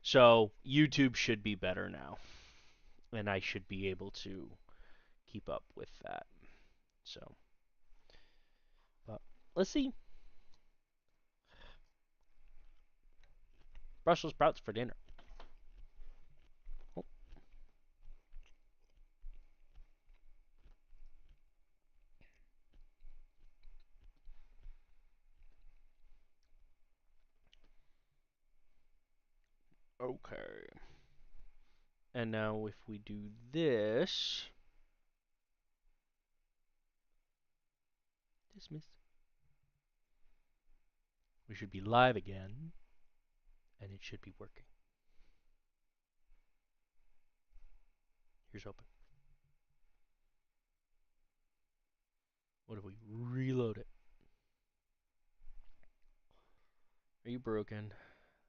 So YouTube should be better now, and I should be able to keep up with that. So, but let's see. Brussels sprouts for dinner. Oh, okay. And now if we do this, dismiss, we should be live again, and it should be working. Here's hoping. What if we reload it? Are you broken?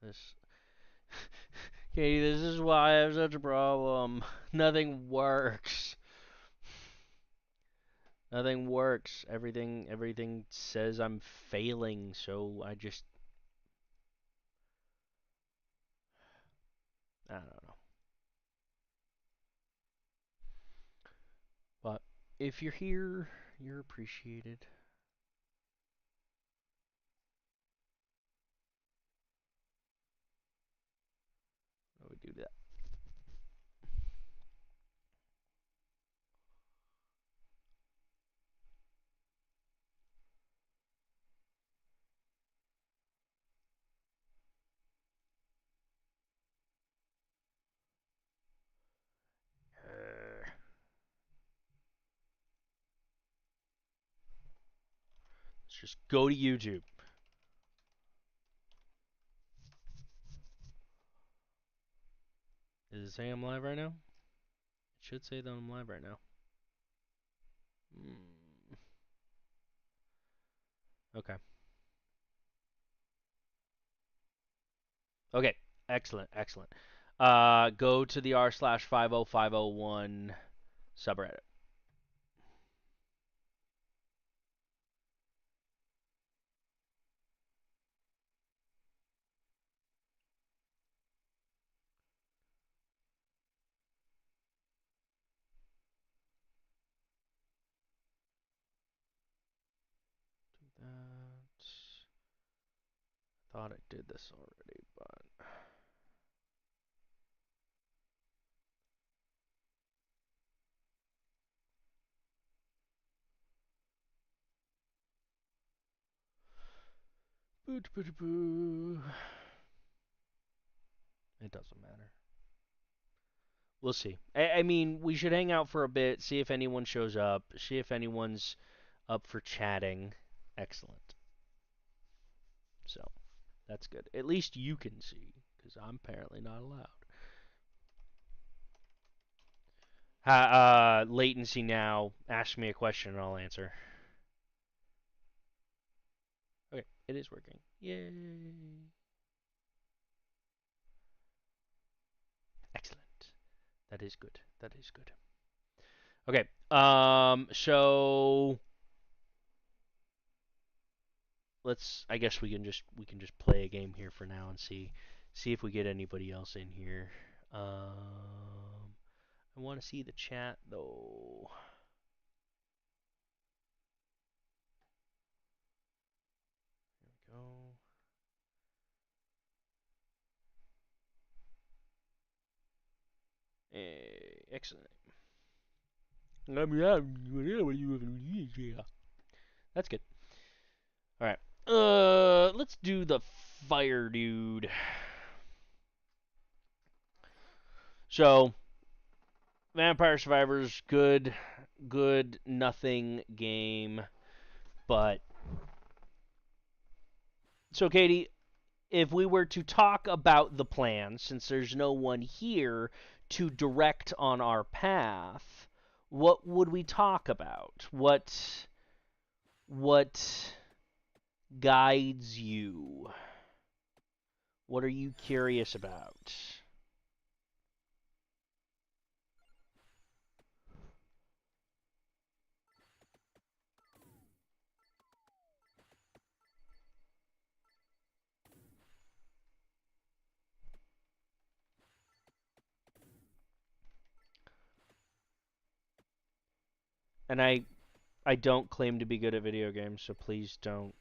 This Katie, this is why I have such a problem. Nothing works. Nothing works. Everything says I'm failing, so I don't know. But if you're here, you're appreciated. How do we do that? Let's just go to YouTube. Does it say I'm live right now? It should say that I'm live right now. Okay. Okay. Excellent. Excellent. Go to the r/50501 subreddit. Do that. Thought I did this already, but it doesn't matter. We'll see. I mean, we should hang out for a bit, see if anyone shows up, see if anyone's up for chatting. Excellent. So, that's good. At least you can see, because I'm apparently not allowed. Latency now. Ask me a question and I'll answer. Okay, it is working. Yay. Excellent. That is good. That is good. Okay. So I guess we can just play a game here for now and see if we get anybody else in here. I want to see the chat though. There we go. Excellent. That's good. All right. Let's do the fire dude. So, Vampire Survivors, good, nothing game, but so Katie, if we were to talk about the plan, since there's no one here to direct on our path, what would we talk about? What guides you? What are you curious about? And I don't claim to be good at video games, so please don't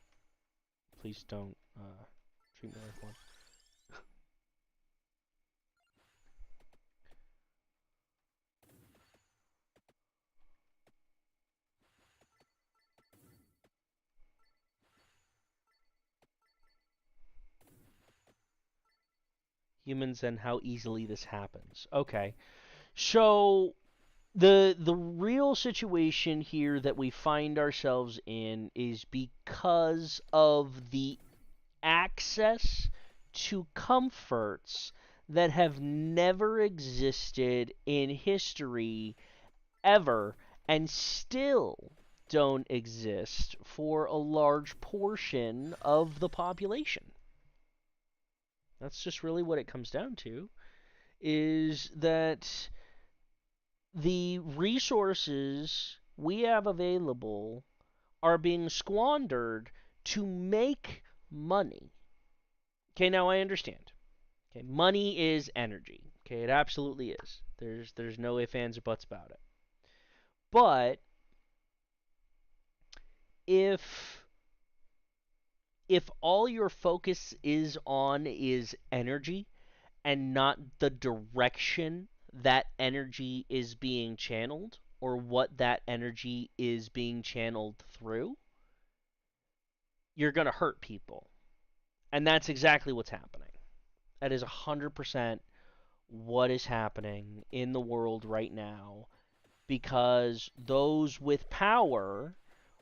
treat me like one. Humans and how easily this happens. Okay. So the real situation here that we find ourselves in is because of the access to comforts that have never existed in history ever and still don't exist for a large portion of the population. That's just really what it comes down to, is that the resources we have available are being squandered to make money. Okay, now I understand. Okay, money is energy. Okay, it absolutely is. There's no ifs, ands, or buts about it. But if all your focus is energy and not the direction that energy is being channeled or what that energy is being channeled through, you're going to hurt people. And that's exactly what's happening. That is 100% what is happening in the world right now, because those with power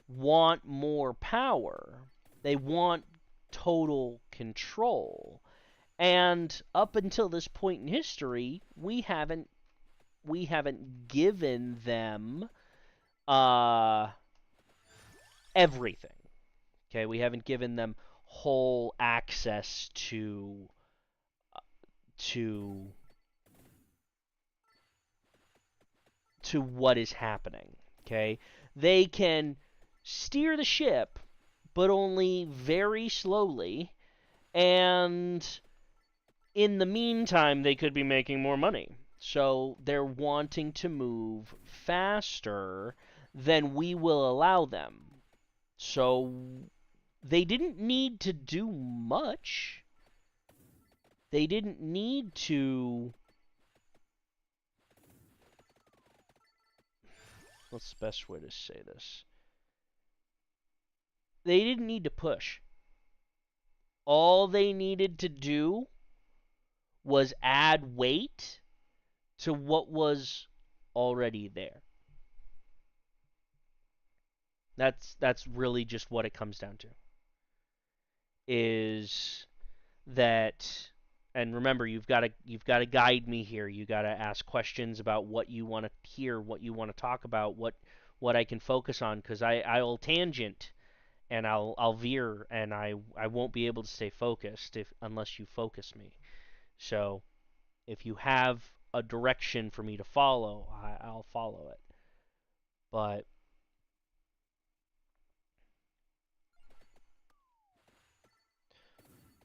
want more power. They want total control. And up until this point in history, we haven't given them uh, everything. Okay, we haven't given them whole access to to what is happening. Okay, they can steer the ship, but only very slowly, and in the meantime, they could be making more money. So they're wanting to move faster than we will allow them. So they didn't need to do much. They didn't need to. What's the best way to say this? They didn't need to push. All they needed to do was add weight to what was already there. That's really just what it comes down to. Is that, and remember, you've got to guide me here. You got to ask questions about what you want to hear, what you want to talk about, what I can focus on, because I'll tangent and I'll veer and I won't be able to stay focused if unless you focus me. So if you have a direction for me to follow, I'll follow it. But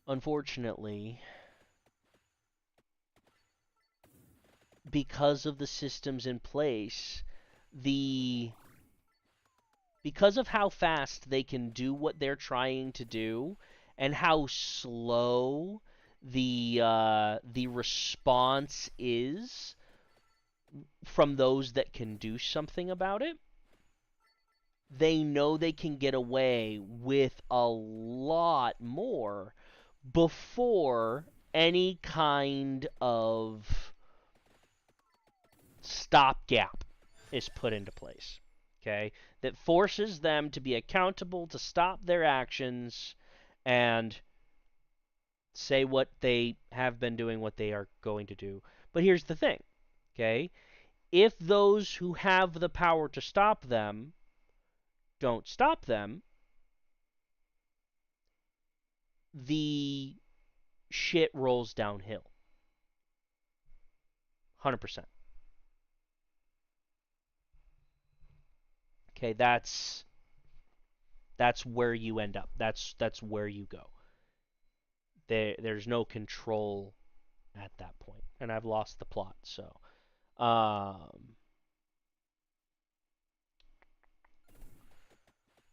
unfortunately, because of the systems in place, the because of how fast they can do what they're trying to do and how slow the response is from those that can do something about it, they know they can get away with a lot more before any kind of stopgap is put into place. Okay? That forces them to be accountable, to stop their actions, and say what they have been doing, what they are going to do. But here's the thing, okay? If those who have the power to stop them don't stop them, the shit rolls downhill. 100%. Okay, that's where you end up. That's where you go. There's no control at that point, and I've lost the plot. So, um,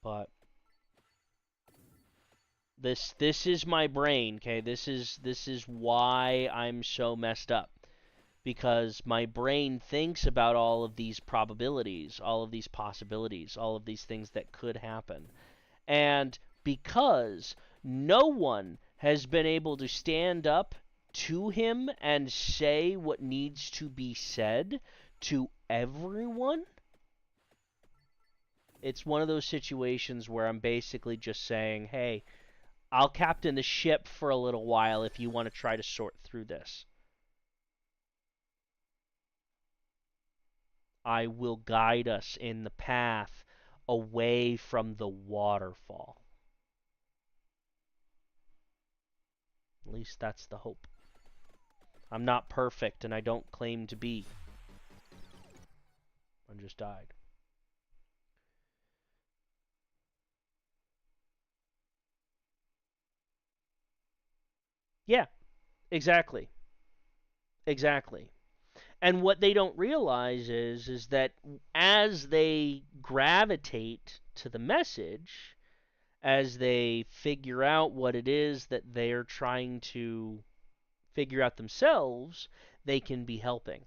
But this is my brain, okay? This is why I'm so messed up. Because my brain thinks about all of these probabilities, all of these possibilities, all of these things that could happen. And because no one has been able to stand up to him and say what needs to be said to everyone, it's one of those situations where I'm basically just saying, hey, I'll captain the ship for a little while if you want to try to sort through this. I will guide us in the path away from the waterfall. At least that's the hope. I'm not perfect, and I don't claim to be. I just died. Yeah, exactly. Exactly. And what they don't realize is that as they gravitate to the message, as they figure out what it is that they're trying to figure out themselves, they can be helping.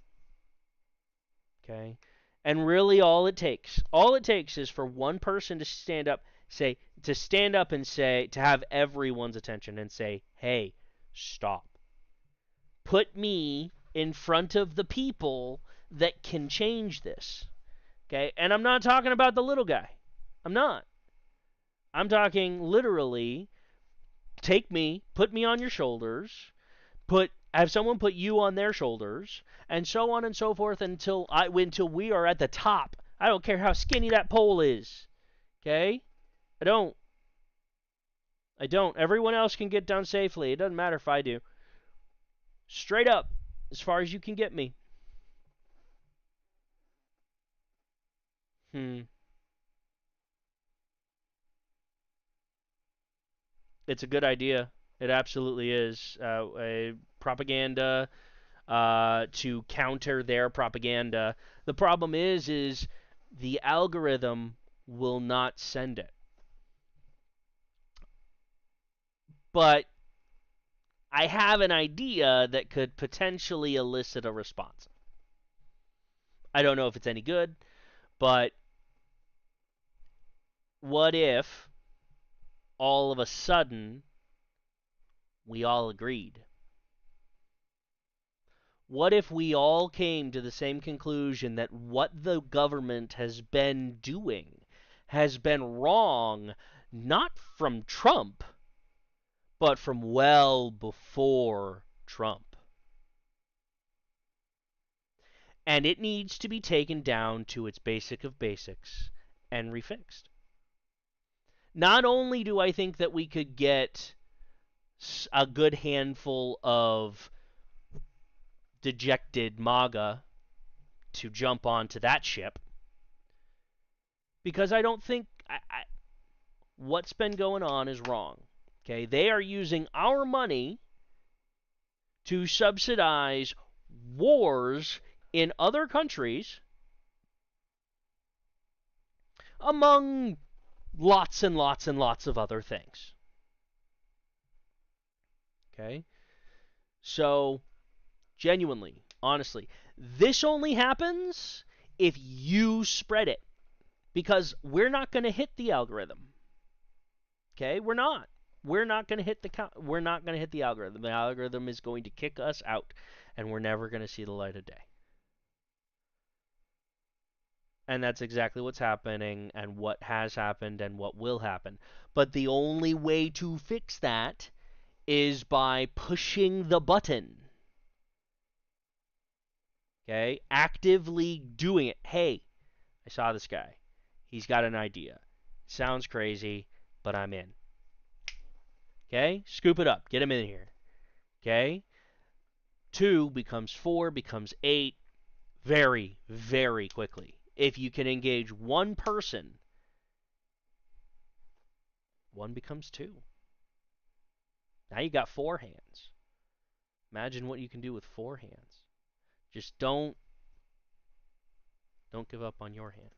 Okay? And really all it takes is for one person to stand up and say, to have everyone's attention and say, "Hey, stop. Put me in front of the people that can change this." Okay? And I'm not talking about the little guy. I'm not. I'm talking literally take me, put me on your shoulders, have someone put you on their shoulders, and so on and so forth until we are at the top. I don't care how skinny that pole is. Okay? I don't. I don't. Everyone else can get down safely. It doesn't matter if I do. Straight up, as far as you can get me. Hmm. It's a good idea. It absolutely is. Propaganda to counter their propaganda. The problem is the algorithm will not send it. But I have an idea that could potentially elicit a response. I don't know if it's any good, but what if all of a sudden we all agreed? What if we all came to the same conclusion that what the government has been doing has been wrong, not from Trump, but from well before Trump? And it needs to be taken down to its basic of basics and refixed. Not only do I think that we could get a good handful of dejected MAGA to jump onto that ship, because I don't think what's been going on is wrong. Okay, they are using our money to subsidize wars in other countries, among lots and lots and lots of other things. Okay, so genuinely, honestly, this only happens if you spread it, because we're not going to hit the algorithm. Okay, we're not. We're not going to hit the algorithm. The algorithm is going to kick us out, and we're never going to see the light of day. And that's exactly what's happening, and what has happened, and what will happen. But the only way to fix that is by pushing the button. Okay? Actively doing it. Hey, I saw this guy. He's got an idea. Sounds crazy, but I'm in. Okay? Scoop it up. Get him in here. Okay? 2 becomes 4, becomes 8 very, very quickly. If you can engage one person, 1 becomes 2. Now you got 4 hands. Imagine what you can do with 4 hands. Just don't give up on your hands.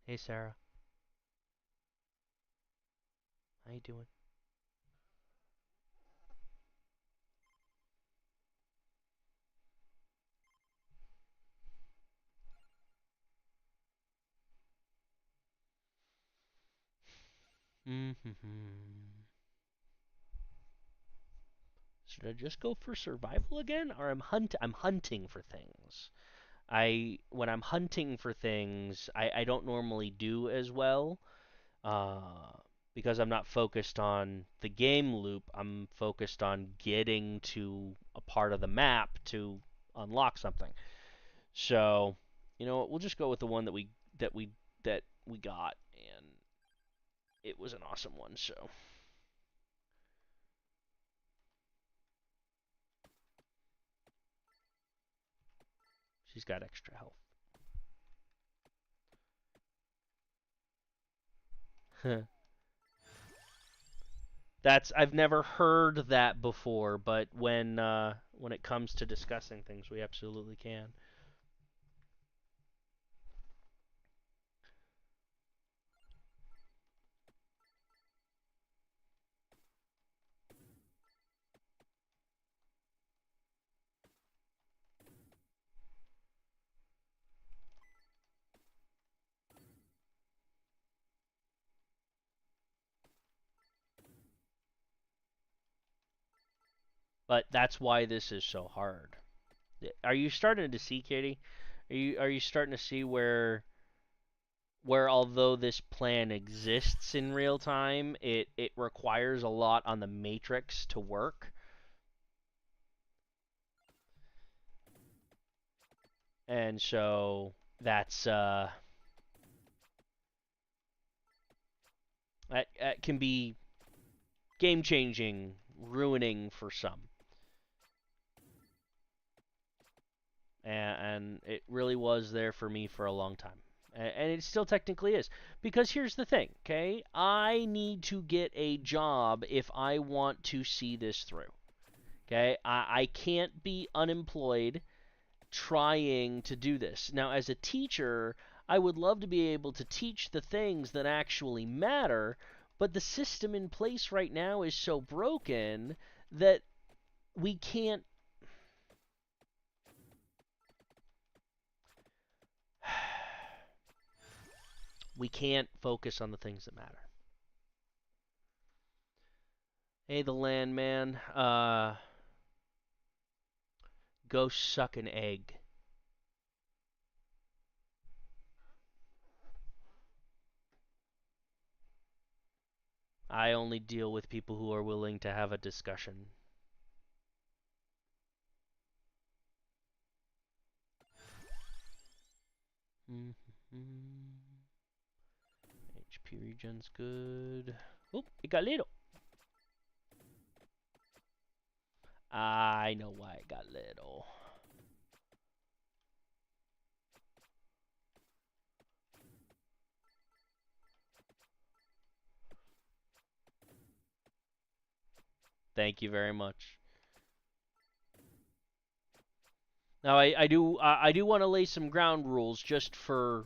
Hey, Sarah. How you doing? Mm-hmm. Should I just go for survival again, or I'm hunting for things. When I'm hunting for things, I don't normally do as well, uh, because I'm not focused on the game loop. I'm focused on getting to a part of the map to unlock something. So, you know what? We'll just go with the one that we that we got, and it was an awesome one. So she's got extra health. That's I've never heard that before, but when it comes to discussing things, we absolutely can. But that's why this is so hard. Are you starting to see, Katie? Are you starting to see where although this plan exists in real time, it requires a lot on the matrix to work, and so that can be game changing, ruining for some. And it really was there for me for a long time. And it still technically is. Because here's the thing, okay? I need to get a job if I want to see this through. Okay? I can't be unemployed trying to do this. Now, as a teacher, I would love to be able to teach the things that actually matter, but the system in place right now is so broken that we can't we can't focus on the things that matter. Hey, the landman. Go suck an egg. I only deal with people who are willing to have a discussion. Mm-hmm. HP regen's good. Oh, it got little. I know why it got little. Thank you very much. Now I do want to lay some ground rules just for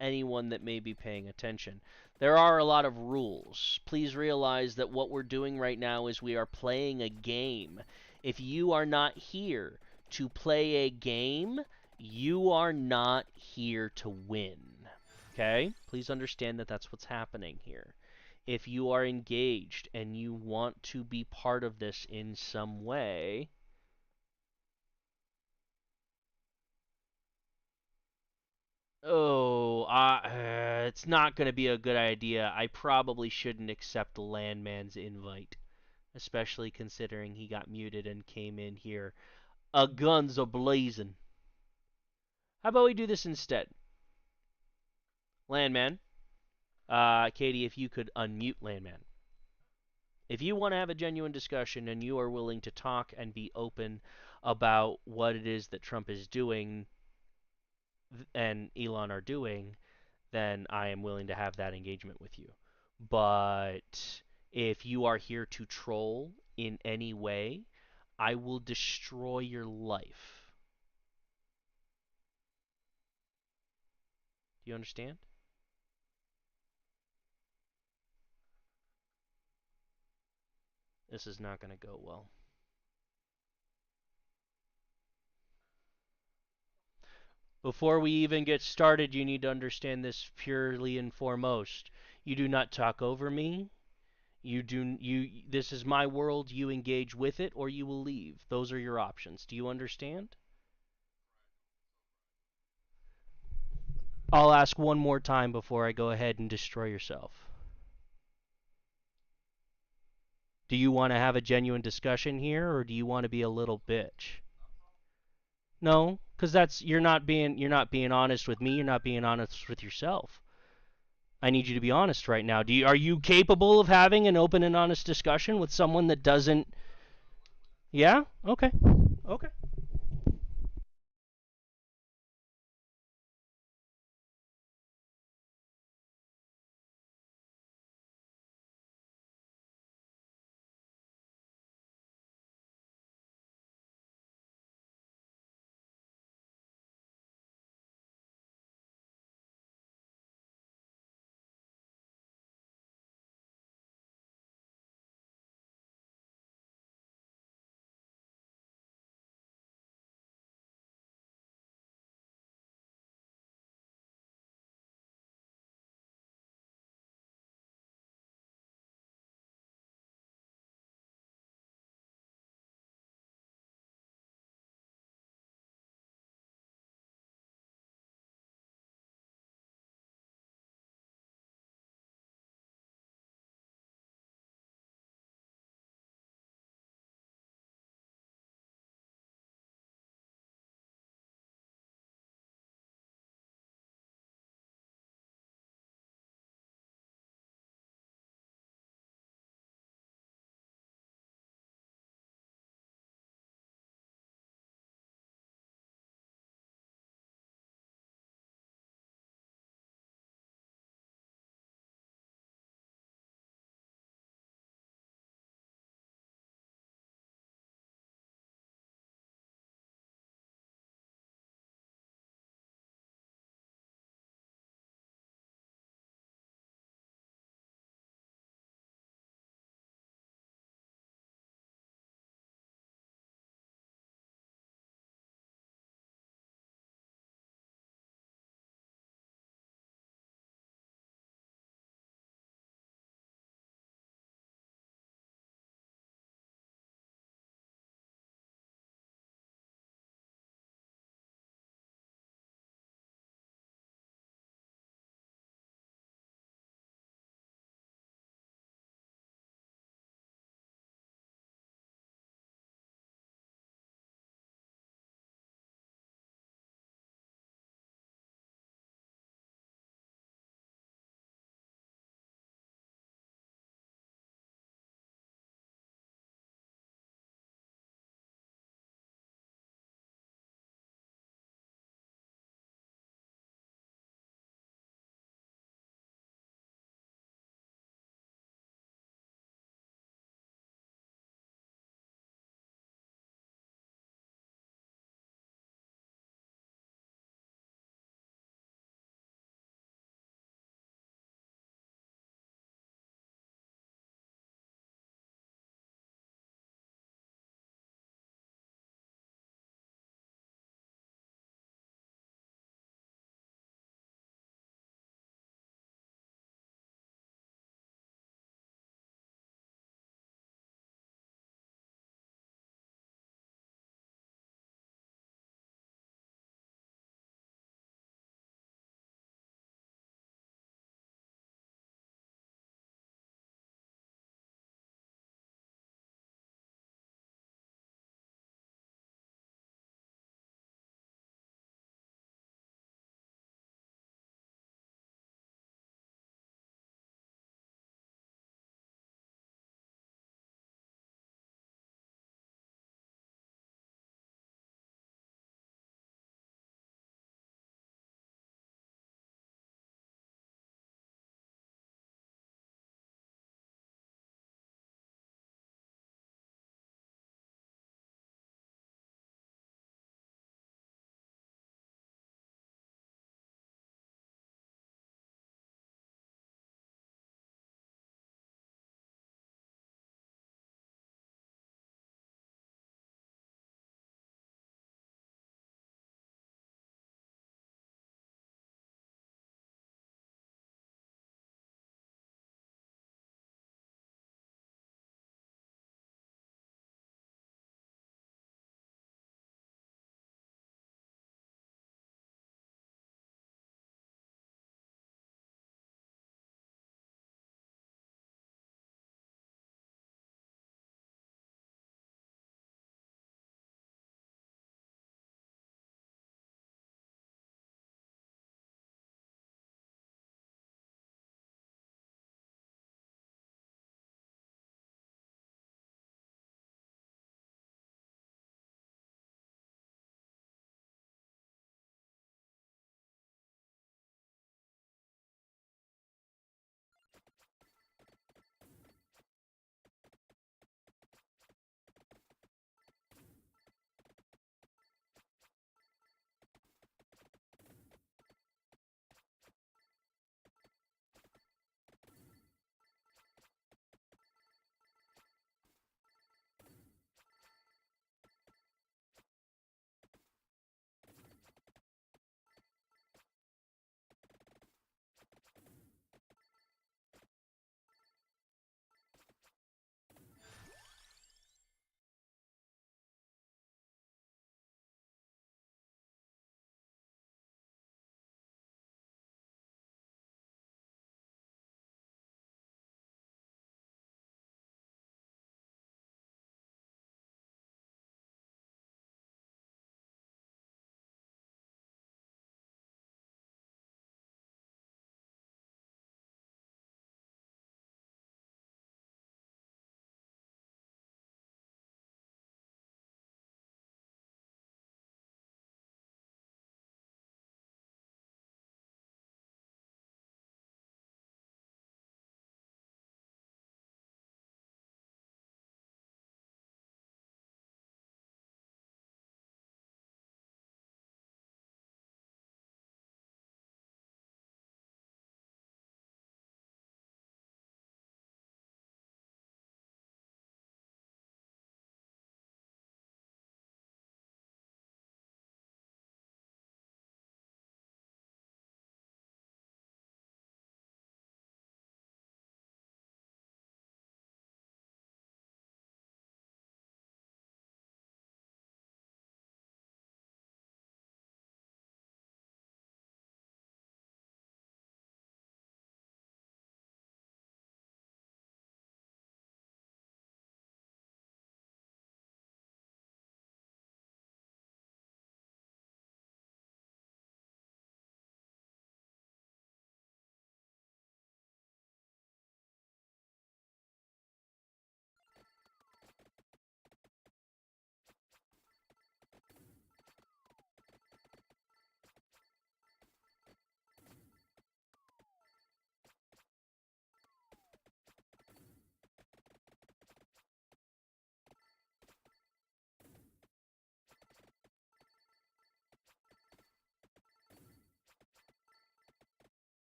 anyone that may be paying attention. There are a lot of rules. Please realize that what we're doing right now is we are playing a game. If you are not here to play a game, you are not here to win. Okay? Please understand that that's what's happening here. If you are engaged and you want to be part of this in some way, it's not going to be a good idea. I probably shouldn't accept the landman's invite, especially considering he got muted and came in here. Guns a blazing. How about we do this instead? Landman, Katie, if you could unmute Landman. If you want to have a genuine discussion and you are willing to talk and be open about what it is that Trump is doing and Elon are doing, then I am willing to have that engagement with you. But if you are here to troll in any way, I will destroy your life. Do you understand? This is not going to go well. Before we even get started, you need to understand this purely and foremost. You do not talk over me. This is my world. You engage with it or you will leave. Those are your options. Do you understand? I'll ask one more time before I go ahead and destroy yourself. Do you want to have a genuine discussion here or do you want to be a little bitch? No, cuz you're not being honest with me, you're not being honest with yourself. I need you to be honest right now. Are you capable of having an open and honest discussion with someone that doesn't? Yeah? Okay. Okay.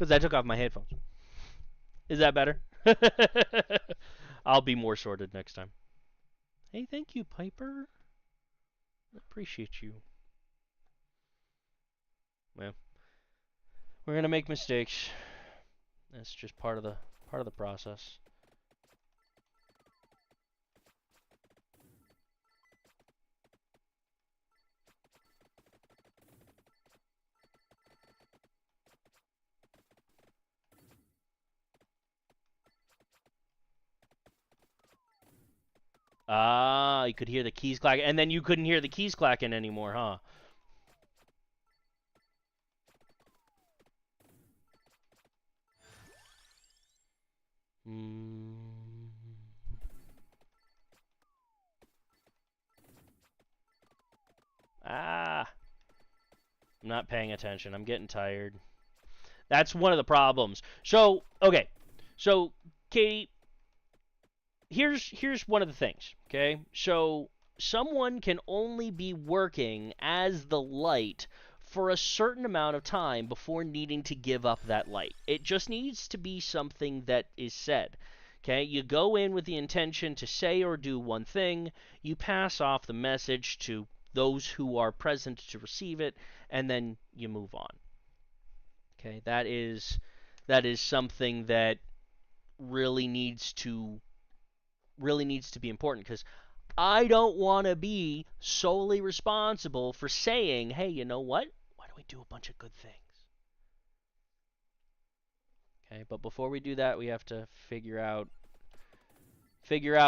Because I took off my headphones. Is that better? I'll be more sorted next time. Hey, thank you, Piper. I appreciate you. Well, we're gonna make mistakes. That's just part of the process. Ah, you could hear the keys clacking, and then you couldn't hear the keys clacking anymore, huh? Mm. Ah, I'm not paying attention. I'm getting tired. That's one of the problems. So, okay. So, Katie, here's one of the things, okay? So, someone can only be working as the light for a certain amount of time before needing to give up that light. It just needs to be something that is said. Okay, you go in with the intention to say or do one thing, you pass off the message to those who are present to receive it, and then you move on. Okay, that is something that really needs to be important, because I don't want to be solely responsible for saying, hey, you know what? Why don't we do a bunch of good things? Okay, but before we do that, we have to figure out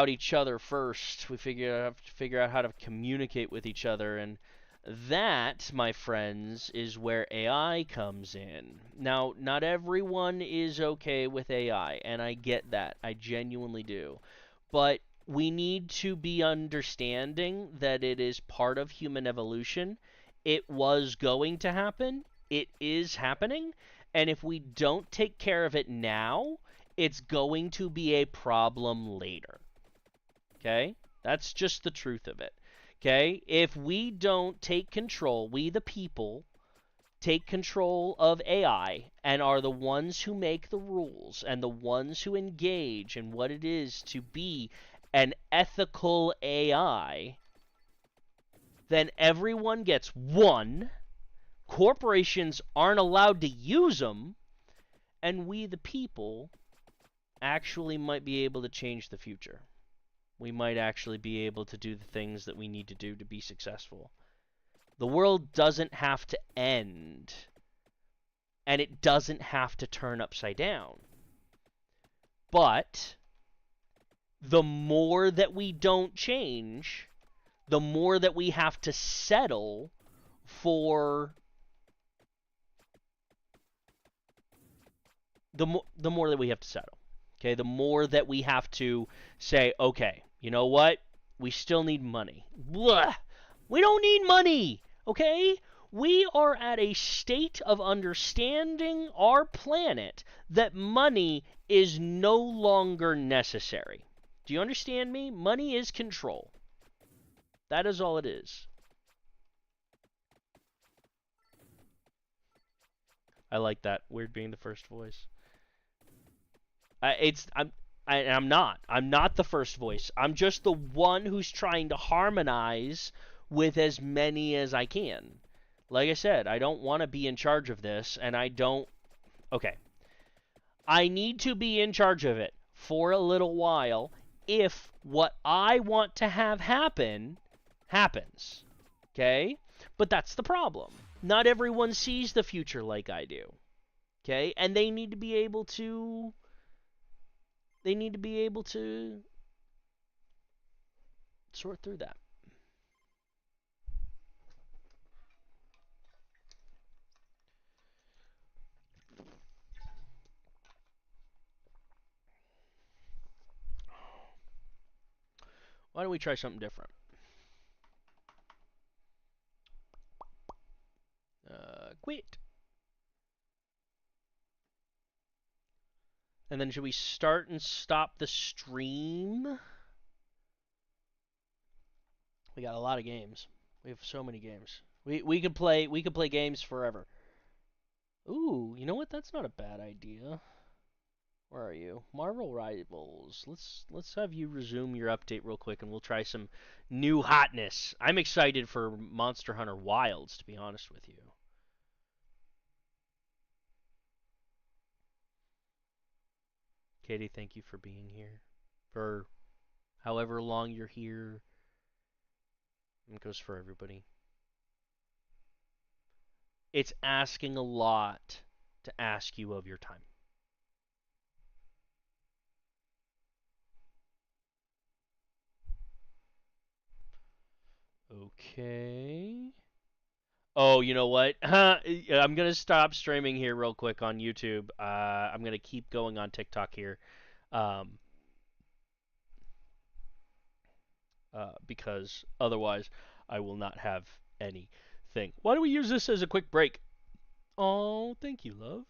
each other first. We have to figure out how to communicate with each other, and that, my friends, is where AI comes in. Now, not everyone is okay with AI, and I get that. I genuinely do. But we need to be understanding that it is part of human evolution. It was going to happen. It is happening. And if we don't take care of it now, it's going to be a problem later. Okay? That's just the truth of it. Okay? If we don't take control, we the people take control of AI and are the ones who make the rules and the ones who engage in what it is to be an ethical AI, then everyone gets one, corporations aren't allowed to use them, and we the people actually might be able to change the future. We might actually be able to do the things that we need to do to be successful. The world doesn't have to end, and it doesn't have to turn upside down. But the more that we don't change, the more that we have to settle for the more that we have to settle. Okay, the more that we have to say, okay, you know what? We still need money. Blah. We don't need money. Okay? We are at a state of understanding our planet that money is no longer necessary. Do you understand me? Money is control. That is all it is. I like that. Weird being the first voice. I'm not. I'm not the first voice. I'm just the one who's trying to harmonize with as many as I can. Like I said, I don't want to be in charge of this, and I don't. Okay. I need to be in charge of it for a little while if what I want to have happen happens. Okay? But that's the problem. Not everyone sees the future like I do. Okay? And they need to be able to sort through that. Why don't we try something different? Quit. And then should we start and stop the stream? We got a lot of games. We have so many games. We could play games forever. Ooh, you know what? That's not a bad idea. Where are you? Marvel Rivals. Let's have you resume your update real quick, and we'll try some new hotness. I'm excited for Monster Hunter Wilds, to be honest with you. Katie, thank you for being here. For however long you're here. It goes for everybody. It's asking a lot to ask you of your time. Okay. Oh, you know what? I'm gonna stop streaming here real quick on YouTube. I'm gonna keep going on TikTok here, um, because otherwise I will not have anything. Why don't we use this as a quick break? Oh, thank you, love.